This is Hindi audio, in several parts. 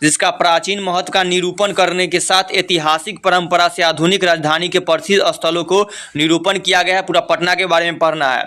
जिसका प्राचीन महत्व का निरूपण करने के साथ ऐतिहासिक परंपरा से आधुनिक राजधानी के प्रसिद्ध स्थलों को निरूपण किया गया है। पूरा पटना के बारे में पढ़ना है।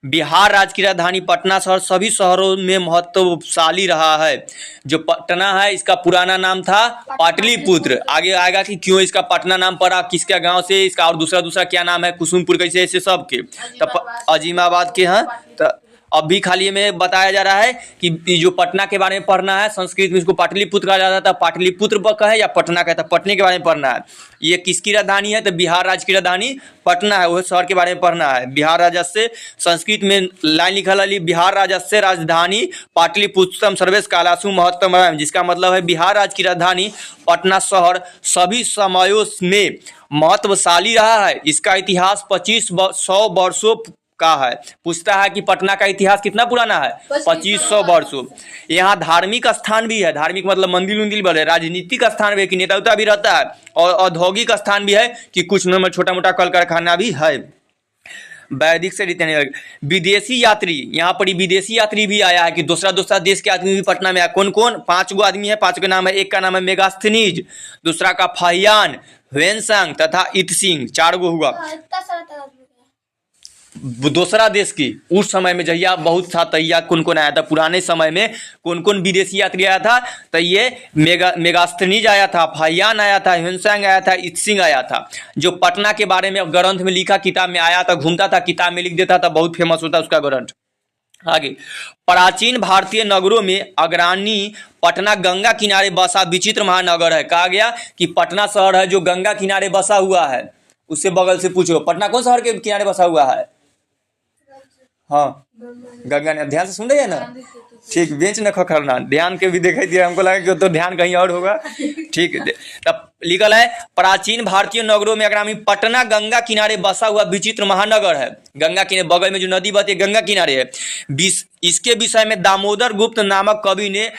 बिहार राज्य की राजधानी पटना शहर सभी शहरों में महत्वशाली रहा है। जो पटना है इसका पुराना नाम था पाटलिपुत्र। आगे आएगा कि क्यों इसका पटना नाम पड़ा, किसके गांव से इसका, और दूसरा क्या नाम है, कुसुमपुर कैसे, ऐसे सब के तब अजीमाबाद के हैं। तो अभी खाली में बताया जा रहा है कि जो पटना के बारे में पढ़ना है, संस्कृत में इसको पाटलिपुत्र कहा जाता था। पाटलिपुत्र कहे या पटना कहता है, पटने के बारे में पढ़ना है। ये किसकी राजधानी है, तो बिहार राज्य की राजधानी पटना है, वह शहर के बारे में पढ़ना है। बिहार राजस्य, संस्कृत में लाइन लिखा है बिहार राजस्य राजधानी पाटलिपुत्रम सर्वेश कालासु महत्तम, जिसका मतलब है बिहार राज्य की राजधानी पटना शहर सभी समयों में महत्वशाली रहा है। इसका इतिहास 2500 वर्षों का है। पूछता है कि पटना का इतिहास कितना पुराना है, 2500 वर्षों। यहाँ धार्मिक स्थान भी है, धार्मिक मतलब मंदिर उंदिर भी है, राजनीतिक स्थान भी है कि नेता उता भी रहता है, और औद्योगिक स्थान भी है कि कुछ छोटा मोटा कल कारखाना भी है। वैदिक से विदेशी यात्री, यहाँ पर विदेशी यात्री भी आया है कि दूसरा देश के आदमी भी पटना में आया। कौन कौन, 5 गो आदमी है, 5 के नाम है। एक का नाम है मेगास्थनीज, दूसरा का फाहियान, ह्वेनसांग तथा इतसिंग, 4 गो हुआ। दूसरा देश की उस समय में जहिया बहुत था तैया कौन कौन आया था, पुराने समय में कौन कौन विदेशी यात्री आया था, तो ये मेगास्थनीज आया था, फाहियान आया था, ह्वेनसांग आया था, इतसिंग आया था। जो पटना के बारे में ग्रंथ में लिखा, किताब में आया था, घूमता था, किताब में लिख देता था, बहुत फेमस होता उसका ग्रंथ। आगे, प्राचीन भारतीय नगरों में अग्रणी पटना गंगा किनारे बसा विचित्र महानगर है। कहा गया कि पटना शहर है जो गंगा किनारे बसा हुआ है। उससे बगल से पूछो पटना कौन शहर के किनारे बसा हुआ है। हाँ, गंगा ने, ध्यान से सुन रही है ना, ठीक, बेंच न खखरना, ध्यान के भी दिखाई दिया, हमको लगा कि तो ध्यान कहीं और होगा। ठीक है, तब लिखल है प्राचीन भारतीय नगरों में अग्रणी पटना गंगा किनारे बसा हुआ विचित्र महानगर है। गंगा के बगल में जो नदी बहती है गंगा किनारे है। इसके विषय में दामोदर गुप्त नामक कवि ने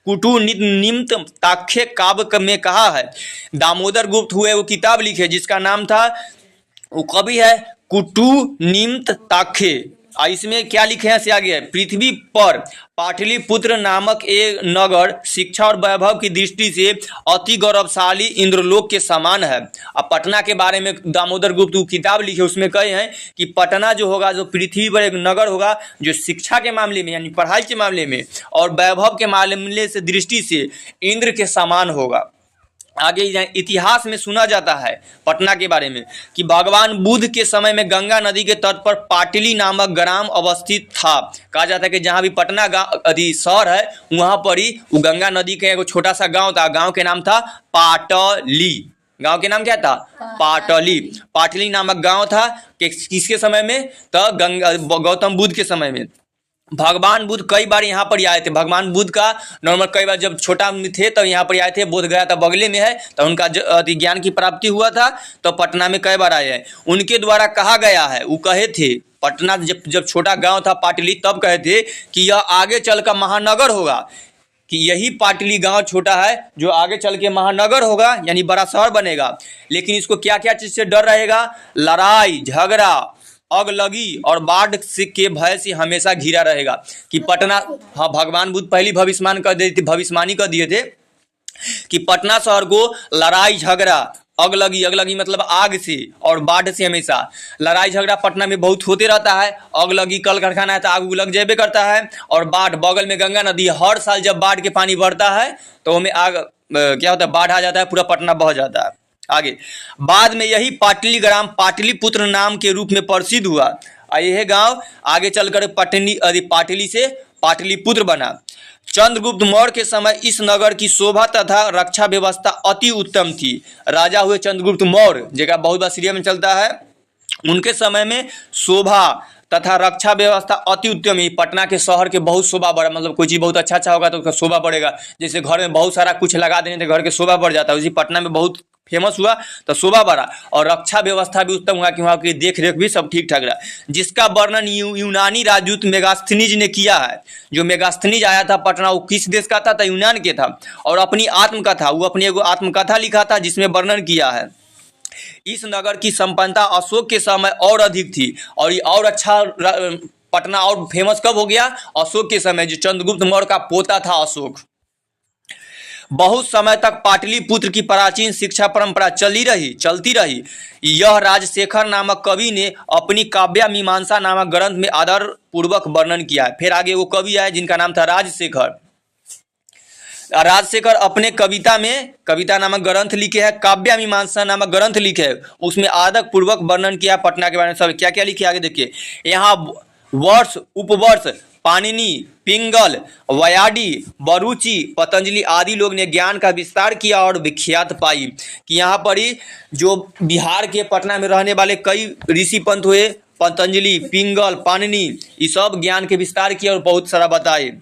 कुटुनिम्त ताख्य काव्य में कहा है। दामोदर गुप्त हुए वो किताब लिखे जिसका नाम था, वो कवि है कुटुनिम्त ताख्य। इसमें क्या लिखे हैं से आगे है, पृथ्वी पर पाटलिपुत्र नामक एक नगर शिक्षा और वैभव की दृष्टि से अति गौरवशाली इंद्रलोक के समान है। अब पटना के बारे में दामोदर गुप्त किताब लिखे, उसमें कहे हैं कि पटना जो होगा, जो पृथ्वी पर एक नगर होगा जो शिक्षा के मामले में यानी पढ़ाई के मामले में और वैभव के मामले से दृष्टि से इंद्र के समान होगा। आगे इतिहास में सुना जाता है पटना के बारे में कि भगवान बुद्ध के समय में गंगा नदी के तट पर पाटली नामक ग्राम अवस्थित था। कहा जाता है कि जहाँ भी पटना शहर है वहाँ पर ही वो गंगा नदी के एक छोटा सा गांव था। गांव के नाम था पाटली। गांव के नाम क्या था, पाटली। पाटली नामक गांव था किसके समय में, तो गौतम बुद्ध के समय में। भगवान बुद्ध कई बार यहाँ पर आए थे। भगवान बुद्ध का नॉर्मल कई बार जब छोटा थे तब यहाँ पर आए थे। बोध गया था बगले में है, तो उनका ज्ञान की प्राप्ति हुआ था, तो पटना में कई बार आए हैं। उनके द्वारा कहा गया है, वो कहे थे पटना जब छोटा गांव था पाटली, तब कहे थे कि यह आगे चल कर महानगर होगा, कि यही पाटली गांव छोटा है जो आगे चल के महानगर होगा यानी बड़ा शहर बनेगा। लेकिन इसको क्या क्या चीज से डर रहेगा, लड़ाई झगड़ा, अगलगी और बाढ़ के भय से हमेशा घिरा रहेगा। कि पटना, हाँ, भगवान बुद्ध पहली भविष्यवाणी कर दिए थे कि पटना शहर को लड़ाई झगड़ा, अगलगी मतलब आग से और बाढ़ से हमेशा। लड़ाई झगड़ा पटना में बहुत होते रहता है, अगलगी कल कारखाना है तो आग उलग जेबे करता है, और बाढ़ बगल में गंगा नदी है। हर साल जब बाढ़ के पानी बढ़ता है तो हमें आग क्या होता है, बाढ़ आ जाता है, पूरा पटना बह जाता है। आगे, बाद में यही पाटली ग्राम पाटलिपुत्र नाम के रूप में प्रसिद्ध हुआ। यह गांव आगे चलकर पाटली से पाटलिपुत्र बना। चंद्रगुप्त मौर्य के समय इस नगर की शोभा तथा रक्षा व्यवस्था अति उत्तम थी। राजा हुए चंद्रगुप्त मौर्य, जगह बहुत बार सीरियल में चलता है। उनके समय में शोभा तथा रक्षा व्यवस्था अति उत्तम ही। पटना के शहर के बहुत शोभा बढ़ा, मतलब कोई चीज़ बहुत अच्छा होगा तो उसका शोभा बढ़ेगा। जैसे घर में बहुत सारा कुछ लगा देने तो घर के शोभा बढ़ जाता है, उसी पटना में बहुत फेमस हुआ तो शोभा बढ़ा। और रक्षा व्यवस्था भी उत्तम हुआ कि वहाँ की देख रेख भी सब ठीक ठाक रहा, जिसका वर्णन यूनानी राजदूत मेगास्थनीज ने किया है। जो मेगास्थनीज आया था पटना, वो किस देश का था, तो यूनान के था, और अपनी आत्मकथा, वो अपनी एगो आत्मकथा लिखा था जिसमें वर्णन किया है। इस नगर की संपन्नता अशोक के समय और अधिक थी और ये और अच्छा पटना और फेमस कब हो गया? अशोक के समय, जो चंद्रगुप्त मौर्य का पोता था अशोक। बहुत समय तक पाटलिपुत्र की प्राचीन शिक्षा परंपरा चलती रही। यह राजशेखर नामक कवि ने अपनी काव्य मीमांसा नामक ग्रंथ में आदर पूर्वक वर्णन किया है। फिर आगे वो कवि आए जिनका नाम था राजशेखर। राजशेखर अपने कविता नामक ग्रंथ लिखे हैं, काव्य मीमांसा नामक ग्रंथ लिखे है, उसमें आदर पूर्वक वर्णन किया पटना के बारे में। सब क्या क्या लिखे आगे देखिए। यहाँ वर्ष, उपवर्ष, पाणिनि, पिंगल, वयाडी, बरूची, पतंजलि आदि लोग ने ज्ञान का विस्तार किया और विख्यात पाई कि यहाँ पर ही जो बिहार के पटना में रहने वाले कई ऋषि पंथ हुए, पतंजलि, पिंगल, पाणिनि, ये सब ज्ञान के विस्तार किया और बहुत सारा बताए।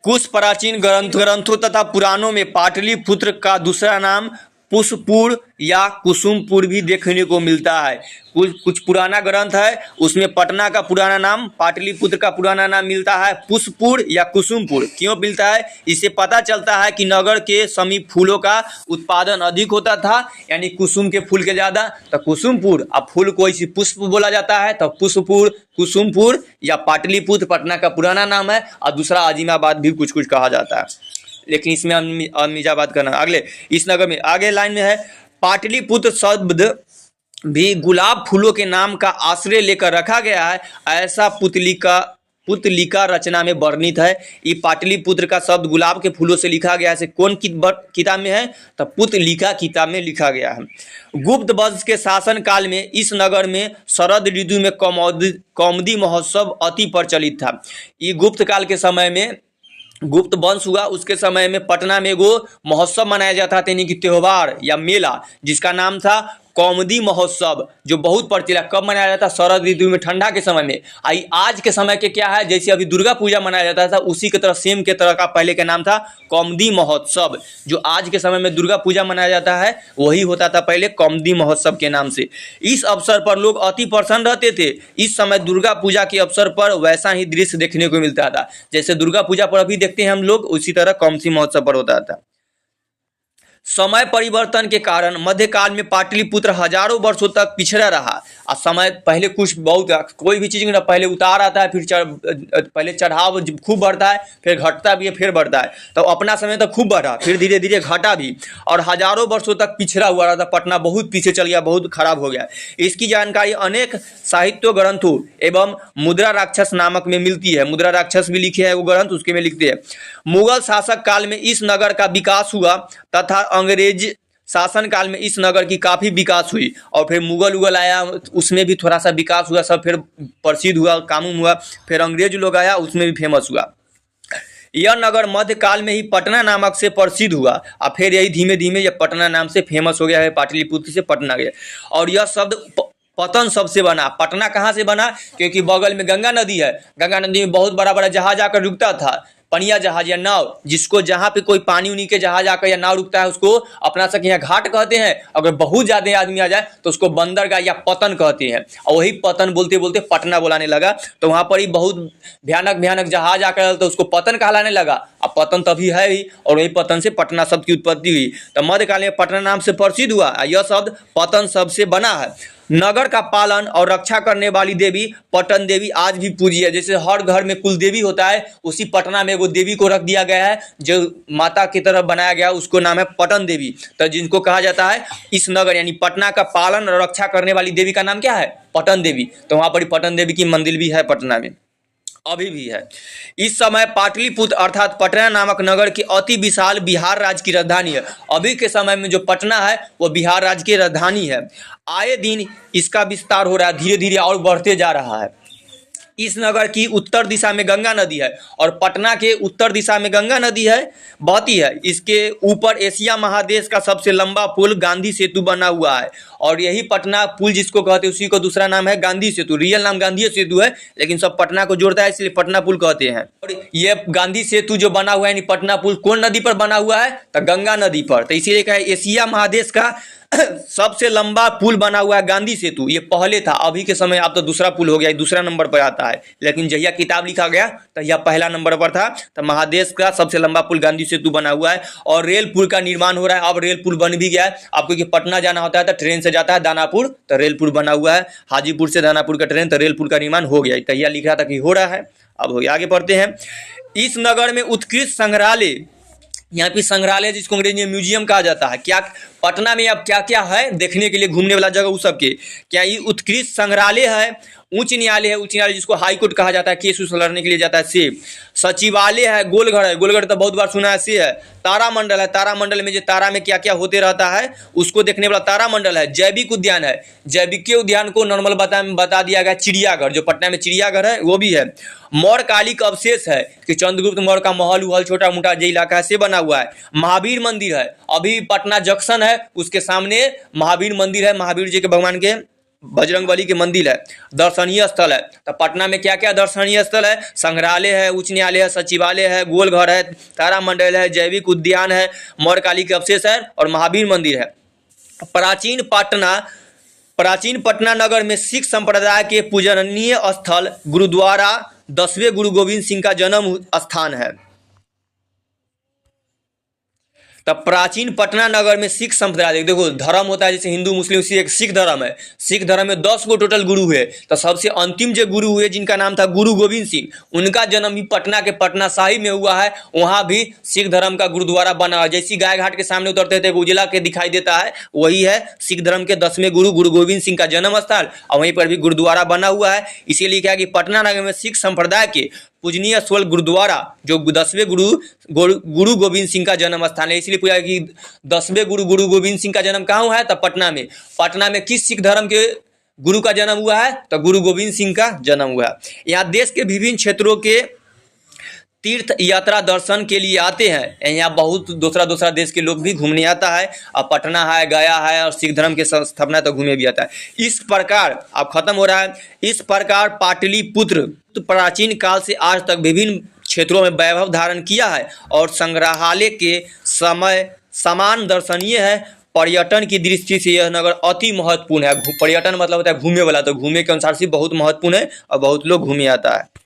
कुछ प्राचीन ग्रंथों तथा पुराणों में पाटलिपुत्र का दूसरा नाम पुष्पपुर या कुसुमपुर भी देखने को मिलता है। कुछ पुराना ग्रंथ है, उसमें पटना का पुराना नाम, पाटलिपुत्र का पुराना नाम मिलता है पुष्पपुर या कुसुमपुर। क्यों मिलता है? इससे पता चलता है कि नगर के समीप फूलों का उत्पादन अधिक होता था, यानी कुसुम के फूल के ज़्यादा, तो कुसुमपुर। अब फूल को इसी पुष्प बोला जाता है, तो पुष्पपुर, कुसुमपुर या पाटलिपुत्र पटना का पुराना नाम है। और दूसरा अजीमाबाद भी कुछ कुछ कहा जाता है, लेकिन इसमें अमीजाबाद का नाम अगले इस नगर में आगे लाइन में है। पाटलिपुत्र शब्द भी गुलाब फूलों के नाम का आश्रय लेकर रखा गया है, ऐसा पुतलिका रचना में वर्णित है। ये पाटलिपुत्र का शब्द गुलाब के फूलों से लिखा गया है। कौन किताब में है? तो पुतलिका किताब में लिखा गया है। गुप्त वंश के शासन काल में इस नगर में शरद ऋतु में कौमुदी महोत्सव अति प्रचलित था। ये गुप्त काल के समय में, गुप्त वंश हुआ उसके समय में पटना में वो महोत्सव मनाया जाता था, यानी कि त्योहार या मेला, जिसका नाम था कौमुदी महोत्सव, जो बहुत प्रचलित। कब मनाया जाता? शरद ऋतु में, ठंडा के समय में। आज के समय के क्या है, जैसे अभी दुर्गा पूजा मनाया जाता था, उसी की तरह सेम के तरह का पहले का नाम था कौमुदी महोत्सव। जो आज के समय में दुर्गा पूजा मनाया जाता है, वही होता था पहले कौमुदी महोत्सव के नाम से। इस अवसर पर लोग अति प्रसन्न रहते थे। इस समय दुर्गा पूजा के अवसर पर वैसा ही दृश्य देखने को मिलता था, जैसे दुर्गा पूजा पर अभी देखते हैं हम लोग, उसी तरह कौमुदी महोत्सव पर होता था। समय परिवर्तन के कारण मध्यकाल में पाटलिपुत्र हजारों वर्षों तक पिछड़ा रहा। और समय पहले कुछ बहुत, कोई भी चीज़ में पहले उतार आता है, फिर पहले चढ़ाव खूब बढ़ता है, फिर घटता भी है, फिर बढ़ता है। तो अपना समय तक खूब बढ़ा, फिर धीरे धीरे घटा भी, और हजारों वर्षों तक पिछड़ा हुआ रहा था। पटना बहुत पीछे चल गया, बहुत खराब हो गया। इसकी जानकारी अनेक साहित्य ग्रंथों एवं मुद्रा राक्षस नामक में मिलती है। मुद्रा राक्षस भी लिखे है वो ग्रंथ, उसके में लिखते हैं। मुगल शासक काल में इस नगर का विकास हुआ तथा अंग्रेज शासन काल में इस नगर की काफ़ी विकास हुई। और फिर मुगल आया, उसमें भी थोड़ा सा विकास हुआ, सब फिर प्रसिद्ध हुआ, कानून हुआ। फिर अंग्रेज लोग आया, उसमें भी फेमस हुआ। यह नगर मध्यकाल में ही पटना नामक से प्रसिद्ध हुआ, और फिर यही धीमे धीमे यह पटना नाम से फेमस हो गया है। पाटलिपुत्र से पटना गया। और यह शब्द पतन शब्द से बना। पटना कहाँ से बना? क्योंकि बगल में गंगा नदी है। गंगा नदी में बहुत बड़ा बड़ा जहाज आकर रुकता था, पनिया जहाज या नाव, जिसको जहाँ पे कोई पानी उनी के जहाज आकर या नाव रुकता है, उसको अपना सब यहाँ घाट कहते हैं। अगर बहुत ज़्यादा आदमी आ जाए तो उसको बंदरगाह या पतन कहते हैं। और वही पतन बोलते बोलते पटना बुलाने लगा, तो वहाँ पर ही बहुत भयानक जहाज आकर तो उसको पतन कहलाने लगा। अब पतन तभी है ही, और वही पतन से पटना शब्द की उत्पत्ति हुई। तो मध्यकाल में पटना नाम से प्रसिद्ध हुआ। यह शब्द पतन शब्द से बना है। नगर का पालन और रक्षा करने वाली देवी पटन देवी आज भी पूजी है। जैसे हर घर में कुल देवी होता है, उसी पटना में वो देवी को रख दिया गया है, जो माता की तरह बनाया गया, उसको नाम है पटन देवी। तो जिनको कहा जाता है इस नगर यानी पटना का पालन और रक्षा करने वाली देवी का नाम क्या है? पटन देवी। तो वहाँ पर पटन देवी की मंदिर भी है पटना में, अभी भी है। इस समय पाटलिपुत्र अर्थात पटना नामक नगर की अति विशाल बिहार राज्य की राजधानी है। अभी के समय में जो पटना है वो बिहार राज्य की राजधानी है। आए दिन इसका विस्तार हो रहा है, धीरे धीरे और बढ़ते जा रहा है। इस नगर की उत्तर दिशा में गंगा नदी है, और पटना के उत्तर दिशा में गंगा नदी है, बहती है। इसके ऊपर एशिया महादेश का सबसे लंबा पुल गांधी सेतु बना हुआ है। और यही पटना पुल जिसको कहते हैं, उसी को दूसरा नाम है गांधी सेतु। रियल नाम गांधी सेतु है, लेकिन सब पटना को जोड़ता है, इसलिए पटना पुल कहते हैं। और ये गांधी सेतु जो बना हुआ है यानी पटना पुल, कौन नदी पर बना हुआ है? तो गंगा नदी पर। तो इसीलिए कहा एशिया महादेश का सबसे लंबा पुल बना हुआ है गांधी सेतु, ये पहले था, अभी के समय अब तो दूसरा पुल हो गया, दूसरा नंबर पर आता है, लेकिन जहिया किताब लिखा गया तो यह पहला नंबर पर था। तो महादेश का सबसे लंबा पुल गांधी सेतु बना हुआ है। और रेल पुल का निर्माण हो रहा है, अब रेल पुल बन भी गया है। आपको कि पटना जाना होता है तो ट्रेन से जाता है दानापुर, तो रेल पुल बना हुआ है। हाजीपुर से दानापुर का ट्रेन, तो रेल पुल का निर्माण हो गया। तैयार लिख रहा था कि हो रहा है, अब हो गया। आगे पढ़ते हैं। इस नगर में उत्कृष्ट संग्रहालय, यहाँ पे संग्रहालय जिसको अंग्रेजी में म्यूजियम कहा जाता है। क्या पटना में अब क्या क्या है देखने के लिए, घूमने वाला जगह उस सब के, क्या ये उत्कृष्ट संग्रहालय है, उच्च न्यायालय है, उच्च न्यायालय जिसको हाई कोर्ट कहा जाता है, केस उस लड़ने के लिए जाता है, से सचिवालय है, गोलघर है, गोलघर तो बहुत बार सुना है, से है तारामंडल है, तारामंडल में जो तारा में क्या क्या होते रहता है उसको देखने वाला तारामंडल है। जैविक उद्यान है, जैविक उद्यान को नॉर्मल बता दिया गया। चिड़ियाघर, जो पटना में चिड़ियाघर है वो भी है। मौर्यकालिक अवशेष है कि चंद्रगुप्त मौर्य का महल उहल छोटा मोटा जो इलाका है से बना हुआ है। महावीर मंदिर है, अभी पटना जंक्शन है उसके सामने महावीर मंदिर है, महावीर जी के भगवान के बजरंगबली के मंदिर है। दर्शनीय स्थल है, तो पटना में क्या क्या दर्शनीय स्थल है, संग्रहालय है, उच्च न्यायालय है, सचिवालय है, गोलघर है, तारामंडल है, जैविक उद्यान है, मौर्यकालिक अवशेष है और महावीर मंदिर है। प्राचीन पटना नगर में सिख संप्रदाय के पूजनीय स्थल गुरुद्वारा 10वें गुरु गोविंद सिंह का जन्म स्थान है। तब प्राचीन पटना नगर में सिख संप्रदाय, देखो धर्म होता है जैसे हिंदू मुस्लिम, सिख धर्म है। सिख धर्म में 10 गो टोटल गुरु है। तो सबसे अंतिम जो गुरु हुए जिनका नाम था गुरु गोविंद सिंह, उनका जन्म भी पटना के पटना साहिब में हुआ है। वहाँ भी सिख धर्म का गुरुद्वारा बना हुआ है। जैसी गाय घाट के सामने उतरते थे उजला के दिखाई देता है, वही है सिख धर्म के 10वें गुरु गुरु गोविंद सिंह का जन्म स्थल, और वहीं पर भी गुरुद्वारा बना हुआ है। इसीलिए क्या कि पटना नगर में सिख संप्रदाय के पूजनीय स्थल गुरुद्वारा जो 10वें गुरु गोविंद सिंह का जन्म स्थान है। इसलिए पूछा कि 10वें गुरु गोविंद सिंह का जन्म कहाँ हुआ है, तो पटना में। पटना में किस सिख धर्म के गुरु का जन्म हुआ है, तो गुरु गोविंद सिंह का जन्म हुआ है। यहाँ देश के विभिन्न क्षेत्रों के तीर्थ यात्रा दर्शन के लिए आते हैं। यहाँ बहुत दूसरा देश के लोग भी घूमने आता है। अब पटना है, गया है और सिख धर्म के स्थापना तो घूमे भी आता है। इस प्रकार अब खत्म हो रहा है। इस प्रकार पाटलिपुत्र तो प्राचीन काल से आज तक विभिन्न क्षेत्रों में वैभव धारण किया है और संग्रहालय के समय समान दर्शनीय है। पर्यटन की दृष्टि से यह नगर अति महत्वपूर्ण है। पर्यटन मतलब होता है घूमने वाला, तो घूमने के अनुसार से बहुत महत्वपूर्ण है और बहुत लोग घूमे आता है।